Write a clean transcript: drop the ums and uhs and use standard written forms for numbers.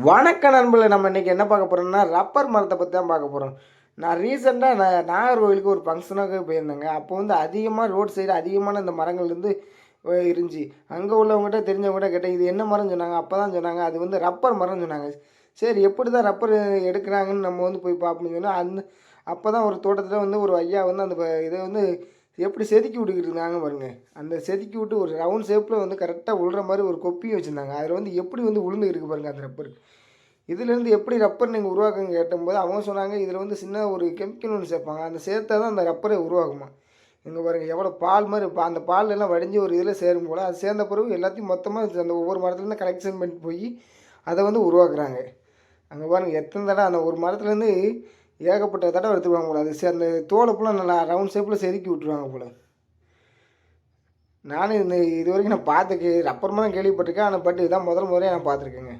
வணக்க நண்பர்களே, நம்ம இன்றைக்கி என்ன பார்க்க போகிறோம்னா ரப்பர் மரத்தை பற்றி தான் பார்க்க போகிறோம். நான் ரீசெண்டாக நாகர்கோவிலுக்கு ஒரு ஃபங்க்ஷனாக போயிருந்தேங்க. அப்போ வந்து அதிகமாக ரோட் சைடு அதிகமான இந்த மரங்கள் வந்து இருந்துச்சு. அங்கே உள்ளவங்ககிட்ட தெரிஞ்சவங்ககிட்ட கேட்டேன், இது என்ன மரம்னு சொன்னாங்க. அப்போ தான் சொன்னாங்க அது வந்து ரப்பர் மரம்னு சொன்னாங்க. சரி, எப்படி தான் ரப்பர் எடுக்கிறாங்கன்னு நம்ம வந்து போய் பார்ப்போம்னு சொன்னால் அப்போ தான் ஒரு தோட்டத்தில் வந்து ஒரு ஐயா வந்து அந்த இதை வந்து எப்படி செதுக்கி விட்டுக்கிட்டு இருந்தாங்க பாருங்கள். அந்த செதுக்கி விட்டு ஒரு ரவுண்ட் ஷேப்பில் வந்து கரெக்டாக உள்ற மாதிரி ஒரு கொப்பியும் வச்சுருந்தாங்க. அதில் வந்து எப்படி வந்து உளுந்து இருக்குது பாருங்கள் அந்த ரப்பர். இதுலேருந்து எப்படி ரப்பர் நீங்கள் உருவாக்குங்க கேட்டபோது அவங்க சொன்னாங்க, இதில் வந்து சின்ன ஒரு கெமிக்கல் ஒன்று சேர்ப்பாங்க. அந்த சேர்த்தா தான் அந்த ரப்பரே உருவாகுமா. இங்கே பாருங்கள் எவ்வளோ பால் மாதிரி அந்த பால் எல்லாம் வடிஞ்சு ஒரு இதில் சேரும் போல். அது சேர்ந்த பிறகு எல்லாத்தையும் மொத்தமாக அந்த ஒவ்வொரு மரத்துலேருந்து கலெக்ஷன் பண்ணிட்டு போய் அதை வந்து உருவாக்குறாங்க. அங்கே பாருங்கள் எத்தனை தடவை அந்த ஒரு மரத்துலேருந்து ஏகப்பட்ட தடவை எடுத்துக்குவாங்க போல். அது அந்த தோலை ஃபுல்லாக நல்லா ரவுண்ட் ஷேப்பில் செதுக்கி விட்டுருவாங்க போல். நானும் இது வரைக்கும் நான் பார்த்துக்கு ரப்பர் மரம் கேள்விப்பட்டிருக்கேன். ஆனால் பட் இதான் முதல் முறையாக நான் பார்த்துருக்கேங்க.